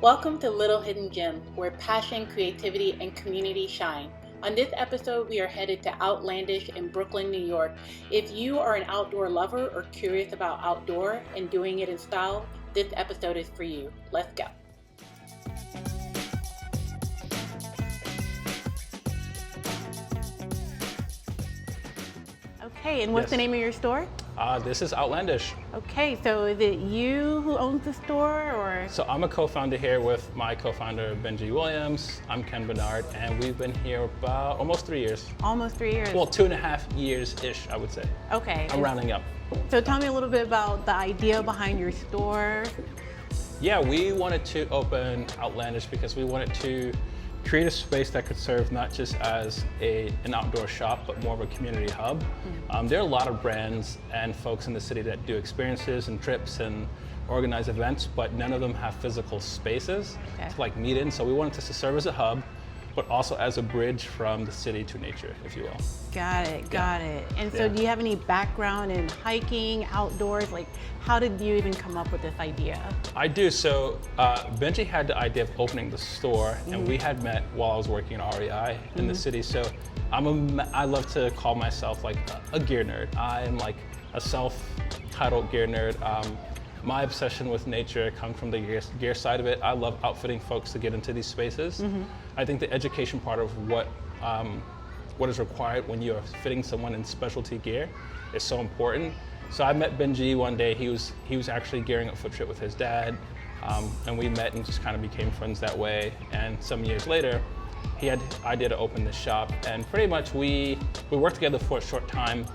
Welcome to Little Hidden Gem, where passion, creativity, and community shine. On this episode, we are headed to Outlandish in Brooklyn, New York. If you are an outdoor lover or curious about outdoor and doing it in style, this episode is for you. Let's go. Okay, and what's the name of your store? This is Outlandish. Okay, so is it you who owns the store, or? So I'm a co-founder here with my co-founder, Benji Williams. I'm Ken Bernard, and we've been here about almost 3 years. Almost 3 years? Well, 2.5 years-ish, I would say. Okay. I'm rounding up. So tell me a little bit about the idea behind your store. Yeah, we wanted to open Outlandish because we wanted to create a space that could serve not just as an outdoor shop, but more of a community hub. There are a lot of brands and folks in the city that do experiences and trips and organize events, but none of them have physical spaces to meet in. So we wanted this to serve as a hub, but also as a bridge from the city to nature, if you will. Got it. And so do you have any background in hiking, outdoors? Like, how did you even come up with this idea? I do. So Benji had the idea of opening the store, and we had met while I was working at REI in the city. So I love to call myself like a gear nerd. I am like a self-titled gear nerd. My obsession with nature comes from the gear side of it. I love outfitting folks to get into these spaces. I think the education part of what is required when you're fitting someone in specialty gear is so important. So I met Benji one day. He was actually gearing up for a trip with his dad, and we met and just kind of became friends that way. And some years later, he had the idea to open this shop, and pretty much we worked together for a short time.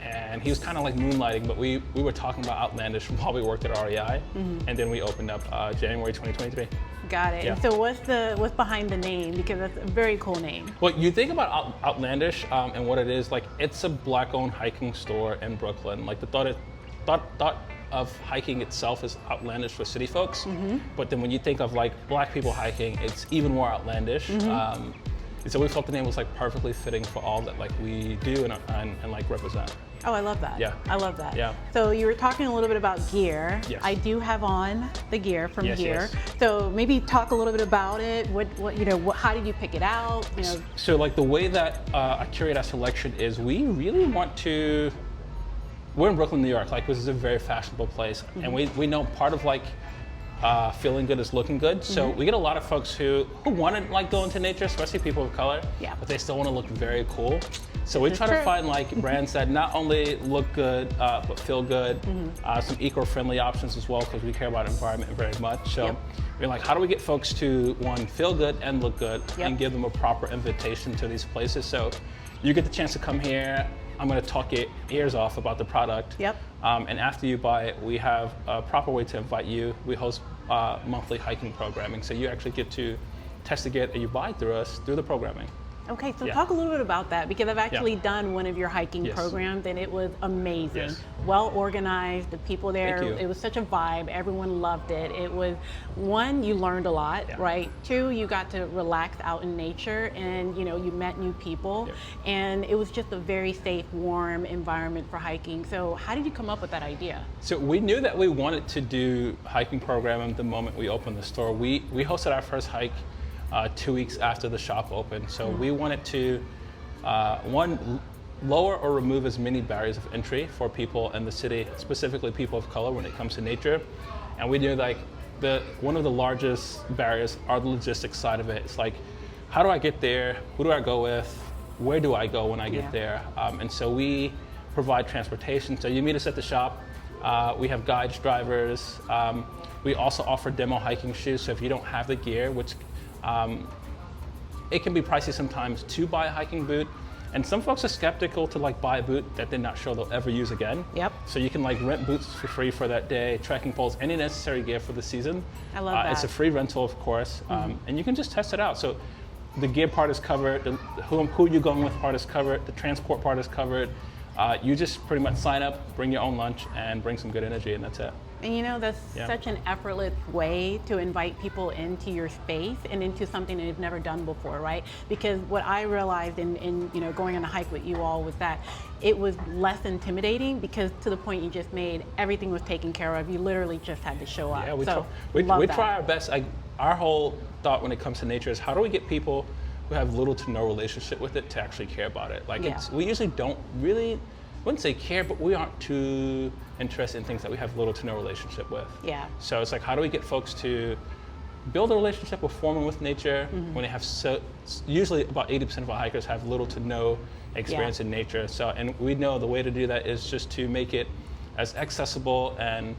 And he was kind of like moonlighting, but we were talking about Outlandish while we worked at REI, and then we opened up January 2023. Got it. Yeah. And so what's behind the name? Because that's a very cool name. Well, you think about Outlandish and what it is, like it's a Black-owned hiking store in Brooklyn. Like the thought of hiking itself is outlandish for city folks, but then when you think of like Black people hiking, it's even more outlandish. And so we felt the name was like perfectly fitting for all that like we do and like represent. Oh, I love that. Yeah. I love that. Yeah. So you were talking a little bit about gear. Yes. I do have on the gear from here. Yes. So maybe talk a little bit about it. How did you pick it out? So like the way that I curate our selection is we really want to. We're in Brooklyn, New York. Like this is a very fashionable place, and we know part of like feeling good is looking good. So we get a lot of folks who want to like go into nature, especially people of color, but they still want to look very cool. So we try to find like brands that not only look good, but feel good, some eco-friendly options as well, because we care about environment very much. So we're like, how do we get folks to, one, feel good and look good, and give them a proper invitation to these places? So you get the chance to come here. I'm going to talk your ears off about the product. And after you buy it, we have a proper way to invite you. We host monthly hiking programming, so you actually get to test the gear that you buy through us through the programming. Okay, so talk a little bit about that, because I've actually done one of your hiking programs, and it was amazing. Well organized, the people there, it was such a vibe, everyone loved it. It was, one, you learned a lot, right? Two, you got to relax out in nature, and you met new people, and it was just a very safe, warm environment for hiking. So how did you come up with that idea? So we knew that we wanted to do hiking programming the moment we opened the store. We hosted our first hike 2 weeks after the shop opened. So we wanted to, one, lower or remove as many barriers of entry for people in the city, specifically people of color when it comes to nature. And we knew like one of the largest barriers are the logistics side of it. It's like, how do I get there? Who do I go with? Where do I go when I get there? And so we provide transportation. So you meet us at the shop. We have guides, drivers. We also offer demo hiking shoes. So if you don't have the gear, which it can be pricey sometimes to buy a hiking boot, and some folks are skeptical to like buy a boot that they're not sure they'll ever use again. So you can like rent boots for free for that day, trekking poles, any necessary gear for the season. I love that. It's a free rental, of course, and you can just test it out. So the gear part is covered, who you're going with part is covered, the transport part is covered. You just pretty much sign up, bring your own lunch, and bring some good energy, and that's it. And you know, that's such an effortless way to invite people into your space and into something that they've never done before, right? Because what I realized in you know, going on a hike with you all was that it was less intimidating, because to the point you just made, everything was taken care of. You literally just had to show up. Yeah, we we try our best. Our whole thought when it comes to nature is, how do we get people who have little to no relationship with it to actually care about it? Like, we usually don't really, I wouldn't say care, but we aren't too interested in things that we have little to no relationship with. Yeah. So it's like, how do we get folks to build a relationship with form and with nature when they have usually about 80% of our hikers have little to no experience in nature. So, and we know the way to do that is just to make it as accessible and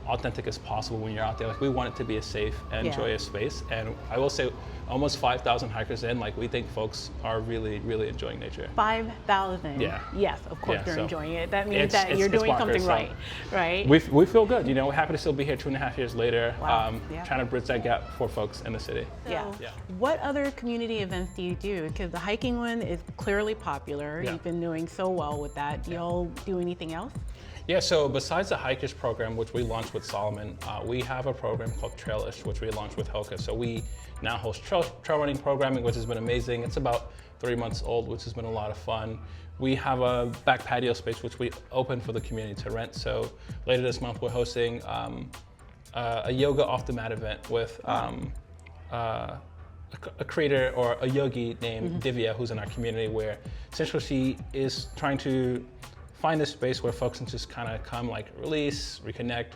authentic as possible when you're out there. Like, we want it to be a safe and joyous space. And I will say, almost 5,000 hikers in, like, we think folks are really, really enjoying nature. 5,000. Yeah. Yes, of course they're so enjoying it. That means that you're doing something right, right? We feel good. You know, we're happy to still be here 2.5 years later, trying to bridge that gap for folks in the city. Yeah. What other community events do you do? Because the hiking one is clearly popular. You've been doing so well with that. Do y'all do anything else? Yeah, so besides the Hikers program, which we launched with Solomon, we have a program called Traillish, which we launched with Hoka. So we now host trail running programming, which has been amazing. It's about 3 months old, which has been a lot of fun. We have a back patio space, which we open for the community to rent. So later this month, we're hosting a yoga off the mat event with a creator or a yogi named Divya, who's in our community, where essentially she is trying to find a space where folks can just kind of come, like, release, reconnect,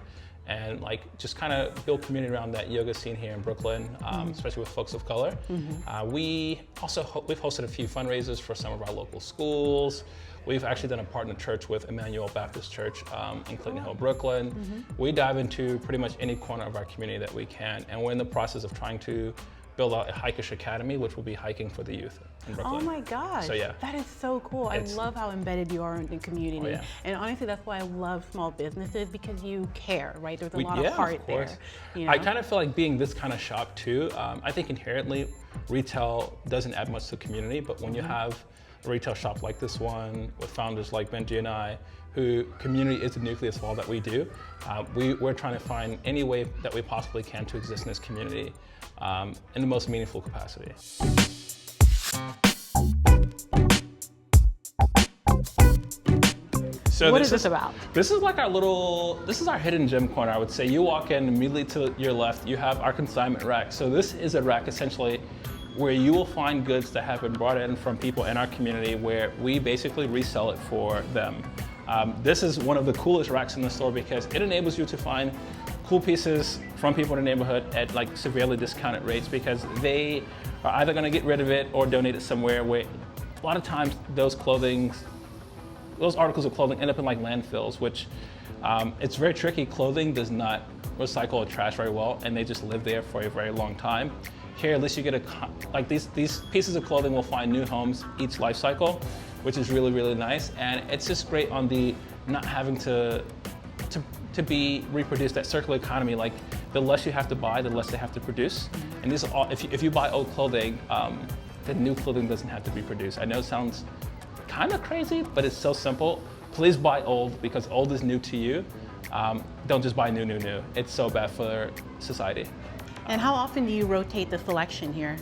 and like just kind of build community around that yoga scene here in Brooklyn, especially with folks of color. We've hosted a few fundraisers for some of our local schools. We've actually done a partner church with Emmanuel Baptist Church in Clinton Hill, Brooklyn. We dive into pretty much any corner of our community that we can, and we're in the process of trying to build out a Hikerish Academy, which will be hiking for the youth in Brooklyn. Oh my gosh, so, that is so cool. I love how embedded you are in the community. And honestly, that's why I love small businesses, because you care, right? There's a lot of heart there. You know? I kind of feel like being this kind of shop too, I think inherently retail doesn't add much to the community, but when you have a retail shop like this one, with founders like Benji and I, who community is the nucleus of all that we do, we're trying to find any way that we possibly can to exist in this community in the most meaningful capacity. So what is this about? This is like this is our hidden gem corner, I would say. You walk in, immediately to your left, you have our consignment rack. So this is a rack essentially where you will find goods that have been brought in from people in our community, where we basically resell it for them. This is one of the coolest racks in the store because it enables you to find cool pieces from people in the neighborhood at like severely discounted rates, because they are either going to get rid of it or donate it somewhere where a lot of times those articles of clothing end up in like landfills, which it's very tricky. Clothing does not recycle or trash very well, and they just live there for a very long time. Here, at least you get these pieces of clothing will find new homes each life cycle, which is really, really nice. And it's just great on the not having to be reproduced, that circular economy. Like, the less you have to buy, the less they have to produce. And these are all, if you buy old clothing, then new clothing doesn't have to be produced. I know it sounds kind of crazy, but it's so simple. Please buy old, because old is new to you. Don't just buy new. It's so bad for society. And how often do you rotate the selection here?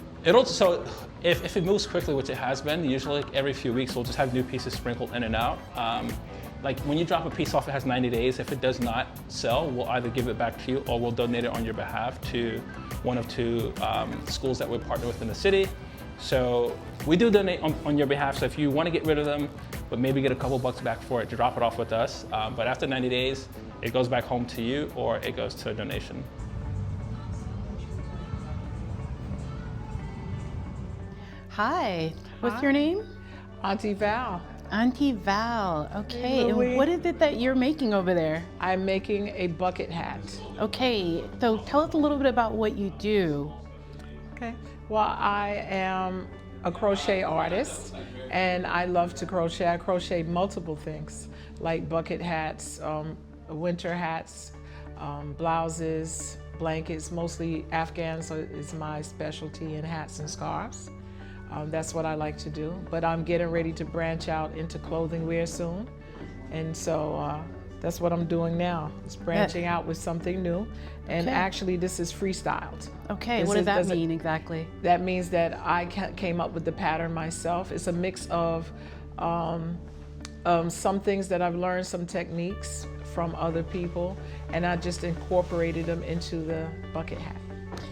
So if it moves quickly, which it has been, usually like every few weeks we'll just have new pieces sprinkled in and out. Like when you drop a piece off, it has 90 days. If it does not sell, we'll either give it back to you or we'll donate it on your behalf to one of 2 schools that we're partnered with in the city. So we do donate on your behalf. So if you want to get rid of them, but maybe get a couple bucks back for it, to drop it off with us. But after 90 days, it goes back home to you or it goes to a donation. Hi, what's your name? Auntie Val. Auntie Val, okay. And what is it that you're making over there? I'm making a bucket hat. Okay, so tell us a little bit about what you do. Okay. Well, I am a crochet artist, and I love to crochet. I crochet multiple things, like bucket hats, winter hats, blouses, blankets, mostly Afghan, so it's my specialty in hats and scarves. That's what I like to do, but I'm getting ready to branch out into clothing wear soon. And so That's what I'm doing now. It's branching out with something new. And actually, this is freestyled. Okay, what does that mean exactly? That means that I came up with the pattern myself. It's a mix of some things that I've learned, some techniques from other people, and I just incorporated them into the bucket hat.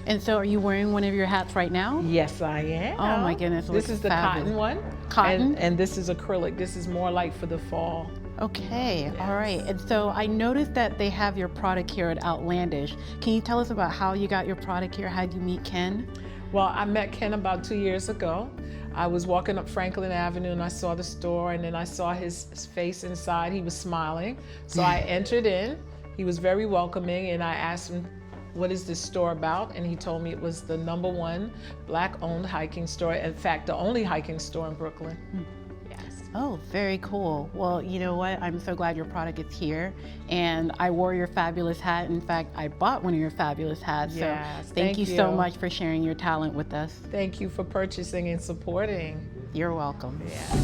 And so are you wearing one of your hats right now? Yes, I am. Oh my goodness, this is the fabulous. cotton one. Cotton? And this is acrylic. This is more like for the fall. Okay, Yes. all right. And so I noticed that they have your product here at Outlandish. Can you tell us about how you got your product here? How did you meet Ken? Well, I met Ken about 2 years ago. I was walking up Franklin Avenue and I saw the store, and then I saw his face inside. He was smiling. So I entered in. He was very welcoming, and I asked him, what is this store about? And he told me it was the #1 Black-owned hiking store. In fact, the only hiking store in Brooklyn. Yes. Oh, very cool. Well, you know what? I'm so glad your product is here. And I wore your fabulous hat. In fact, I bought one of your fabulous hats. Yes, so thank you so much for sharing your talent with us. Thank you for purchasing and supporting. You're welcome. Yeah.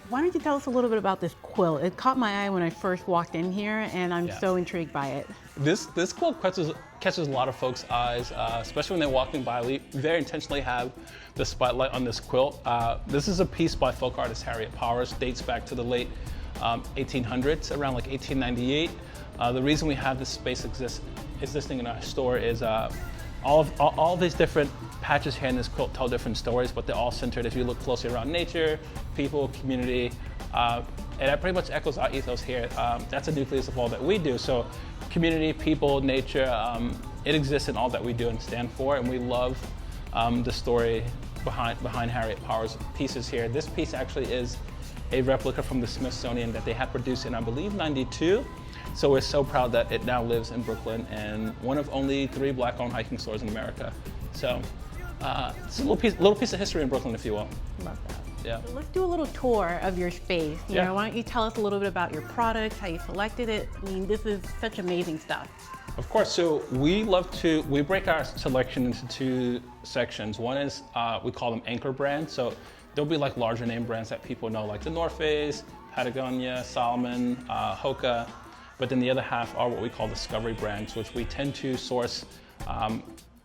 Why don't you tell us a little bit about this quilt? It caught my eye when I first walked in here, and I'm so intrigued by it. This quilt catches a lot of folks' eyes, especially when they're walking by. We very intentionally have the spotlight on this quilt. This is a piece by folk artist Harriet Powers, dates back to the late 1800s, around like 1898. The reason we have this space existing in our store is all these different patches here in this quilt tell different stories, but they're all centered, if you look closely, around nature, people, community, and that pretty much echoes our ethos here. That's a nucleus of all that we do. So community, people, nature, it exists in all that we do and stand for, and we love the story behind Harriet Powers' pieces here. This piece actually is a replica from the Smithsonian that they had produced in, I believe, '92. So we're so proud that it now lives in Brooklyn, and one of only 3 Black-owned hiking stores in America. So it's a little piece of history in Brooklyn, if you will. Love that. Yeah. So let's do a little tour of your space. You know, why don't you tell us a little bit about your products, how you selected it? I mean, this is such amazing stuff. Of course. So we break our selection into 2 sections. One is we call them anchor brands. So there'll be like larger name brands that people know, like the North Face, Patagonia, Salomon, Hoka. But then the other half are what we call discovery brands, which we tend to source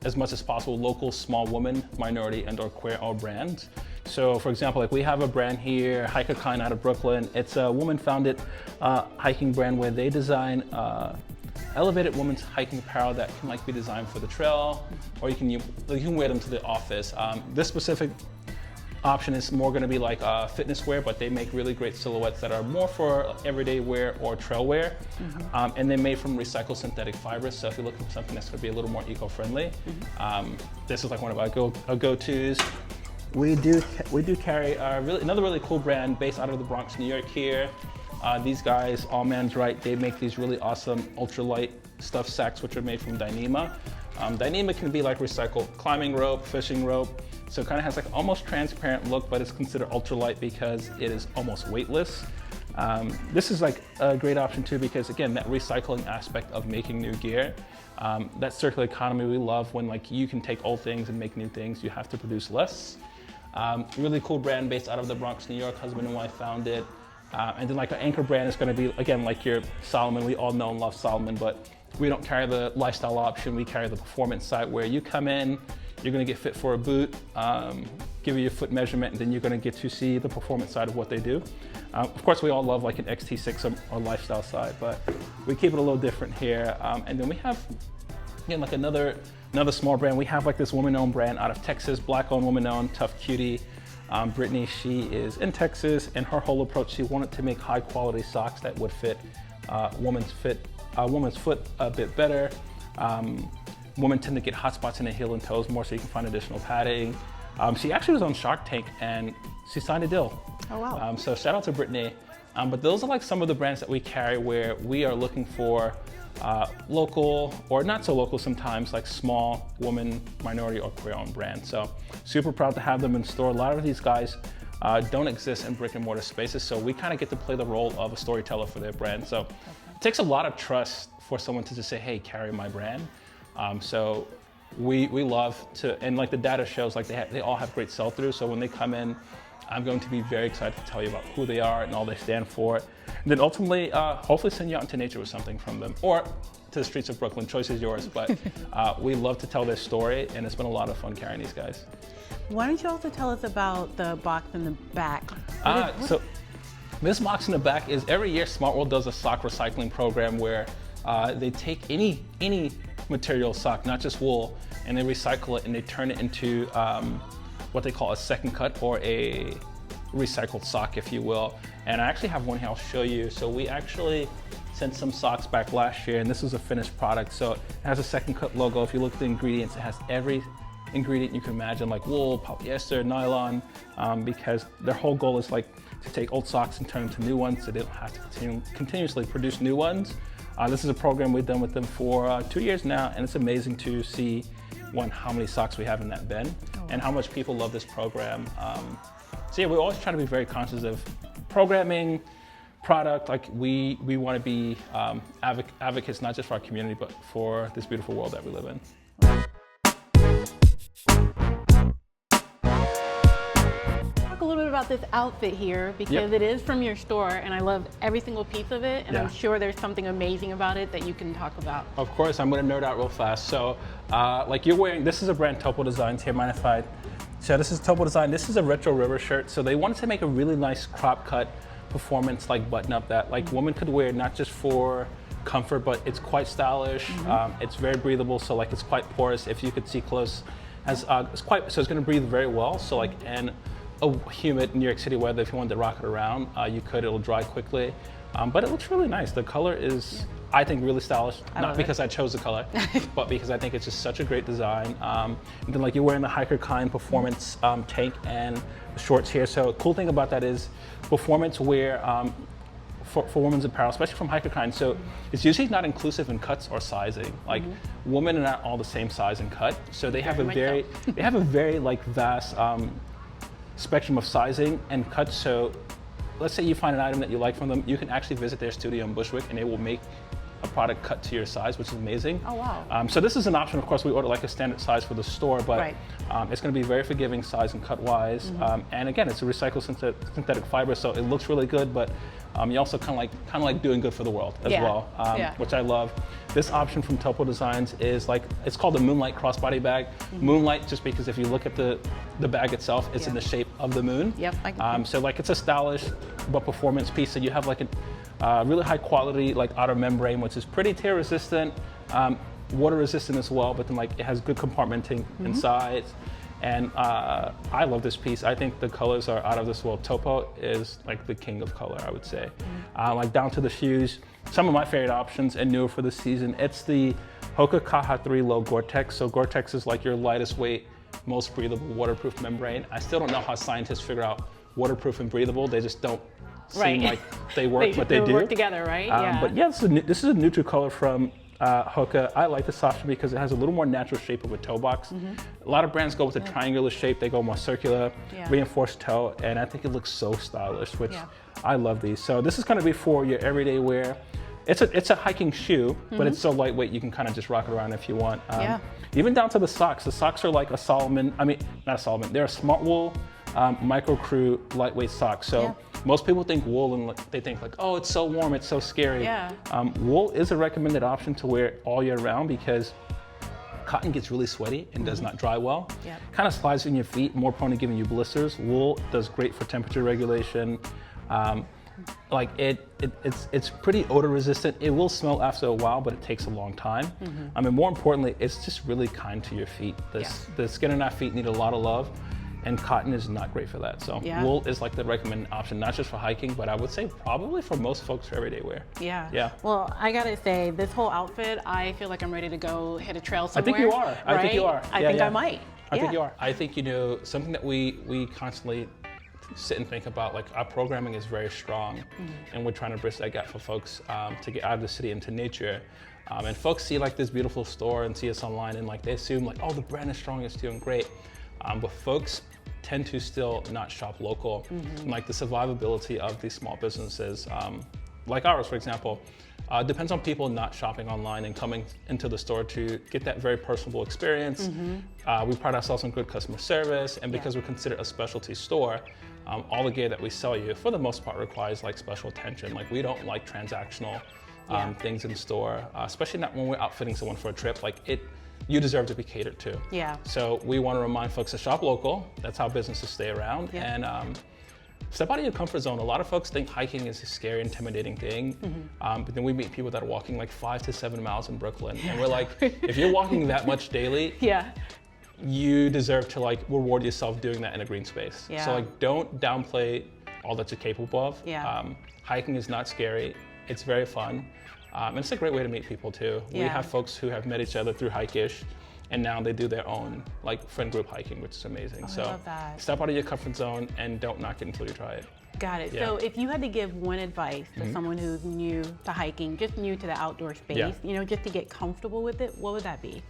as much as possible local small woman, minority, and/or queer-owned brands. So, for example, like we have a brand here, Hike a Kind, out of Brooklyn. It's a woman-founded hiking brand where they design elevated women's hiking apparel that can like be designed for the trail, or you can wear them to the office. This specific option is more going to be like fitness wear, but they make really great silhouettes that are more for everyday wear or trail wear. And they're made from recycled synthetic fibers. So if you're looking for something that's going to be a little more eco-friendly, this is like one of our go-tos. We do carry another really cool brand based out of the Bronx, New York here. These guys, All Man's Right, they make these really awesome ultralight stuffed sacks, which are made from Dyneema. Dyneema can be like recycled climbing rope, fishing rope. So it kind of has like almost transparent look, but it's considered ultralight because it is almost weightless. This is like a great option too, because again, that recycling aspect of making new gear, that circular economy we love, when like you can take old things and make new things, you have to produce less. Really cool brand based out of the Bronx, New York, husband and wife founded. And then like our anchor brand is going to be, again, like your Salomon. We all know and love Salomon, but we don't carry the lifestyle option. We carry the performance side, where you come in, you're going to get fit for a boot, give you your foot measurement, and then you're going to get to see the performance side of what they do. Of course, we all love like an XT6 or lifestyle side, but we keep it a little different here. And then we have, again, like another small brand. We have like this woman-owned brand out of Texas, Black-owned, woman-owned, Tough Cutie. Brittany, she is in Texas, and her whole approach, she wanted to make high-quality socks that would fit woman's foot a bit better. Women tend to get hot spots in the heel and toes more, so you can find additional padding. She actually was on Shark Tank, and she signed a deal. Oh, wow. So shout out to Brittany. But those are like some of the brands that we carry where we are looking for local, or not so local sometimes, like small woman, minority, or queer-owned brands. So super proud to have them in store. A lot of these guys don't exist in brick and mortar spaces, so we kind of get to play the role of a storyteller for their brand. So it takes a lot of trust for someone to just say, hey, carry my brand. So we love to, and like the data shows, like they all have great sell-through. So when they come in, I'm going to be very excited to tell you about who they are and all they stand for. And then ultimately, hopefully send you out into nature with something from them, or to the streets of Brooklyn. Choice is yours, but we love to tell their story, and it's been a lot of fun carrying these guys. Why don't you also tell us about the box in the back? So this box in the back is every year Smart World does a sock recycling program where they take any material sock, not just wool, and they recycle it and they turn it into what they call a second cut, or a recycled sock, if you will. And I actually have one here I'll show you. So we actually sent some socks back last year, and this is a finished product. So it has a second cut logo. If you look at the ingredients, it has every ingredient you can imagine, like wool, polyester, nylon, because their whole goal is like to take old socks and turn them to new ones, so they don't have to continuously produce new ones. This is a program we've done with them for 2 years now, and it's amazing to see, one, how many socks we have in that bin, and how much people love this program. So yeah, we always try to be very conscious of programming, product. Like we want to be advocates, not just for our community, but for this beautiful world that we live in. Talk a little bit about this outfit here, because it is from your store, and I love every single piece of it, and I'm sure there's something amazing about it that you can talk about. Of course, I'm going to nerd out real fast. So like you're wearing, this is a brand, Topo Designs here, mind if I, so this is Topo Design. This is a retro river shirt. So they wanted to make a really nice crop cut performance, like button up that like women could wear, not just for comfort, but it's quite stylish. It's very breathable, so like it's quite porous. If you could see close, it's going to breathe very well. So like in a humid New York City weather, if you wanted to rock it around, you could. It'll dry quickly, but it looks really nice. The color is, I think, really stylish. Not because I chose the color, but because I think it's just such a great design. And then like you're wearing the hiker kind performance tank and the shorts here. So cool thing about that is performance wear for women's apparel, especially from hiker kind. So it's usually not inclusive in cuts or sizing. Like women are not all the same size and cut. So they have they have a very like vast spectrum of sizing and cuts. So let's say you find an item that you like from them, you can actually visit their studio in Bushwick and they will make a product cut to your size, which is amazing. Oh, wow. So this is an option. Of course, we order like a standard size for the store, but it's going to be very forgiving size and cut wise. And again, it's a recycled synthetic fiber, so it looks really good, but you also kind of like doing good for the world as well, which I love. This option from Topo Designs is like, it's called the Moonlight crossbody bag. Moonlight, just because if you look at the bag itself, it's in the shape of the moon. So like it's a stylish but performance piece. So you have like a really high quality like outer membrane, which is pretty tear resistant, water resistant as well, but then like it has good compartmenting inside. And I love this piece. I think the colors are out of this world. Topo is like the king of color, I would say. Like down to the shoes, some of my favorite options and newer for this season, it's the Hoka Kaha 3 Low Gore-Tex. So Gore-Tex is like your lightest weight, most breathable waterproof membrane. I still don't know how scientists figure out waterproof and breathable. They just don't seem like they work, but they do. Work together, right? But yeah, this is a neutral color from Hoka. I like this option because it has a little more natural shape of a toe box. A lot of brands go with a triangular shape. They go more circular, reinforced toe, and I think it looks so stylish, which I love these. So this is going to be for your everyday wear. It's a hiking shoe, but it's so lightweight you can kind of just rock it around if you want. Even down to the socks. The socks are like a Solomon, not a Solomon, they're a Smart Wool Micro Crew lightweight socks. So most people think wool and they think like, oh, it's so warm, it's so scary. Wool is a recommended option to wear all year round because cotton gets really sweaty and does not dry well. Kind of slides in your feet, more prone to giving you blisters. Wool does great for temperature regulation. Like it's pretty odor resistant. It will smell after a while, but it takes a long time. I mean, more importantly, it's just really kind to your feet. The skin on our feet need a lot of love, and cotton is not great for that. So wool is like the recommended option, not just for hiking, but I would say probably for most folks for everyday wear. Well, I gotta say, this whole outfit, I feel like I'm ready to go hit a trail somewhere. I think you are. I think you are. I think I might. I think you are. I think, you know, something that we constantly sit and think about, like our programming is very strong, and we're trying to bridge that gap for folks to get out of the city into nature. And folks see like this beautiful store and see us online, and like they assume like, oh, the brand is strong, it's doing great. But folks tend to still not shop local. And like the survivability of these small businesses, like ours, for example, depends on people not shopping online and coming into the store to get that very personable experience. We pride ourselves on good customer service, and because we're considered a specialty store, all the gear that we sell you, for the most part, requires like special attention. Like we don't like transactional things in store, especially not when we're outfitting someone for a trip. Like you deserve to be catered to. Yeah. So we want to remind folks to shop local. That's how businesses stay around. Yeah. And step out of your comfort zone. A lot of folks think hiking is a scary, intimidating thing, but then we meet people that are walking like 5 to 7 miles in Brooklyn, and we're like, if you're walking that much daily, you deserve to like reward yourself doing that in a green space. Yeah. So like, don't downplay all that you're capable of. Yeah. Hiking is not scary. It's very fun, and it's a great way to meet people too. We have folks who have met each other through Hike-ish, and now they do their own like friend group hiking, which is amazing. Oh, so I love that. Step out of your comfort zone and don't knock it until you try it. Got it. Yeah. So if you had to give one advice to someone who's new to hiking, just new to the outdoor space, you know, just to get comfortable with it, what would that be?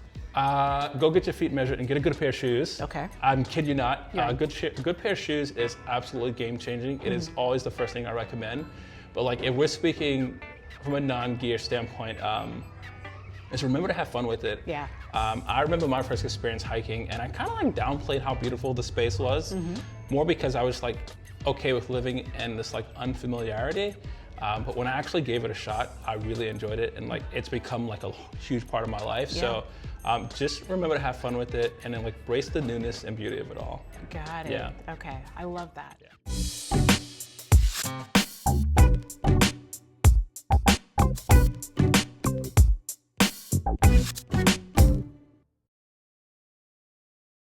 Go get your feet measured and get a good pair of shoes. Okay. I'm kid you not. Yeah. A good pair of shoes is absolutely game changing. It is always the first thing I recommend. But like if we're speaking from a non-gear standpoint, is remember to have fun with it. Yeah. I remember my first experience hiking, and I kind of like downplayed how beautiful the space was, more because I was like okay with living in this like unfamiliarity. But when I actually gave it a shot, I really enjoyed it, and like it's become like a huge part of my life. Yeah. So just remember to have fun with it, and then like embrace the newness and beauty of it all. Got it. Yeah. Okay. I love that. Yeah.